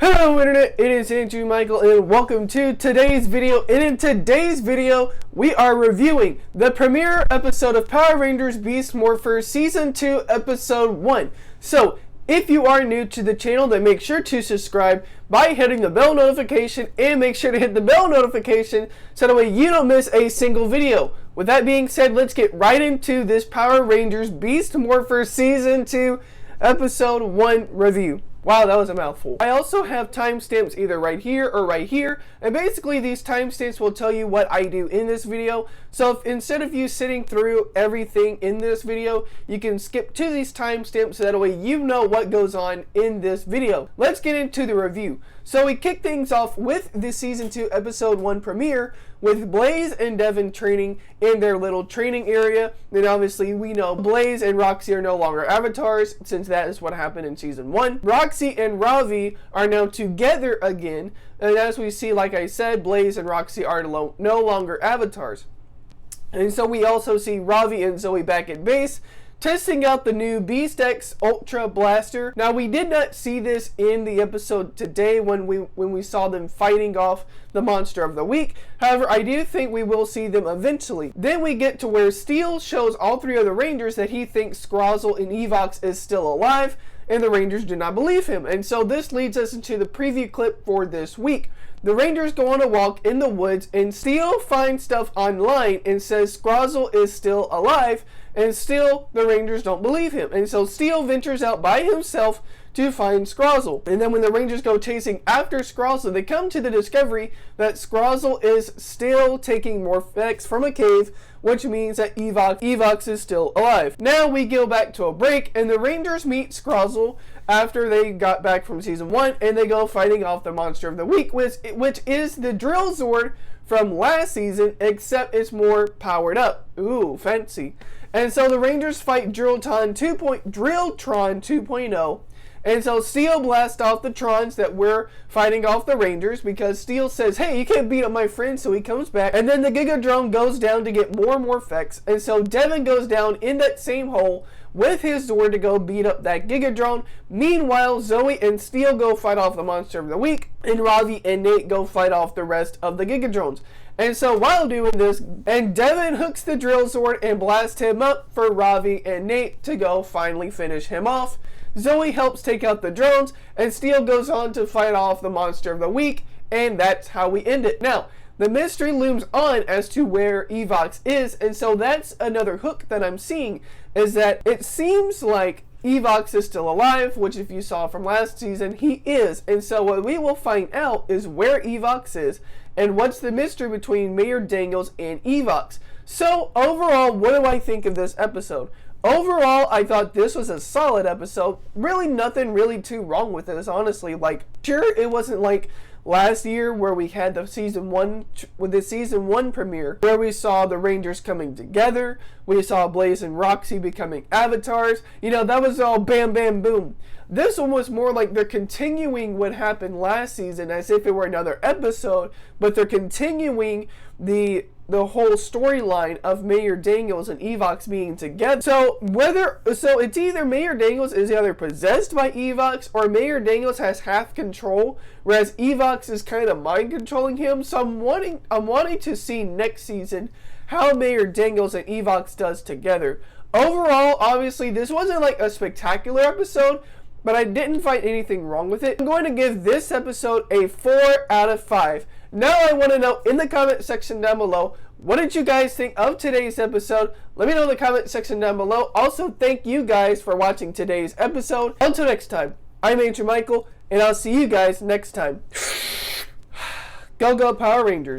Hello Internet, it is Andrew Michael and welcome to today's video. And in today's video, we are reviewing the premiere episode of Power Rangers Beast Morphers Season 2, Episode 1. So, if you are new to the channel, then make sure to subscribe by hitting the bell notification and make sure to hit the bell notification so that way you don't miss a single video. With that being said, let's get right into this Power Rangers Beast Morphers Season 2, Episode 1 review. Wow, that was a mouthful. I also have timestamps either right here or right here, and basically these timestamps will tell you what I do in this video. So if instead of you sitting through everything in this video, you can skip to these timestamps so that way you know what goes on in this video. Let's get into the review. So we kick things off with the Season 2 Episode 1 premiere with Blaze and Devin training in their little training area. And obviously we know Blaze and Roxy are no longer avatars since that is what happened in Season 1. Roxy and Ravi are now together again. And as we see, like I said, Blaze and Roxy are no longer avatars. And so we also see Ravi and Zoe back at base, testing out the new Beast X Ultra Blaster. Now we did not see this in the episode today when we saw them fighting off the Monster of the Week. However, I do think we will see them eventually. Then we get to where Steel shows all three of the Rangers that he thinks Scrozzle and Evox is still alive, and the Rangers do not believe him. And so this leads us into the preview clip for this week. The Rangers go on a walk in the woods and Steel finds stuff online and says Scrozzle is still alive, and still the Rangers don't believe him. And so Steel ventures out by himself to find Scrozzle. And then when the Rangers go chasing after Scrozzle, they come to the discovery that Scrozzle is still taking Morphex from a cave, which means that Evox is still alive. Now we go back to a break and the Rangers meet Scrozzle after they got back from Season 1 and they go fighting off the Monster of the Week, which is the Drill Zord from last season, except it's more powered up. Ooh, fancy. And so the Rangers fight Drilltron 2.0, and so Steel blasts off the Trons that were fighting off the Rangers because Steel says, hey, you can't beat up my friend, so he comes back. And then the Gigadrone goes down to get more Morphex, and so Devin goes down in that same hole with his Zord to go beat up that Gigadrone. Meanwhile, Zoe and Steel go fight off the Monster of the Week, and Ravi and Nate go fight off the rest of the Gigadrones. And so while doing this, and Devin hooks the Drill Zord and blasts him up for Ravi and Nate to go finally finish him off. Zoe helps take out the drones, and Steel goes on to fight off the Monster of the Week, and that's how we end it. Now, the mystery looms on as to where Evox is, and so that's another hook that I'm seeing, is that it seems like Evox is still alive, which if you saw from last season, he is. And so what we will find out is where Evox is, and what's the mystery between Mayor Dangles and Evox. So overall, what do I think of this episode? Overall, I thought this was a solid episode. Really nothing really too wrong with this, honestly. Like, sure, it wasn't like last year where we had the season one premiere where we saw the Rangers coming together. We saw Blaze and Roxy becoming avatars. You know, that was all bam, bam, boom. This one was more like they're continuing what happened last season as if it were another episode, but they're continuing the whole storyline of Mayor Dangles and Evox being together. So it's either Mayor Dangles is either possessed by Evox or Mayor Dangles has half control, whereas Evox is kind of mind controlling him. So I'm wanting to see next season how Mayor Dangles and Evox does together. Overall, obviously, this wasn't like a spectacular episode, but I didn't find anything wrong with it. I'm going to give this episode a 4 out of 5. Now I want to know in the comment section down below, what did you guys think of today's episode? Let me know in the comment section down below. Also, thank you guys for watching today's episode. Until next time, I'm Andrew Michael, and I'll see you guys next time. Go, go, Power Rangers.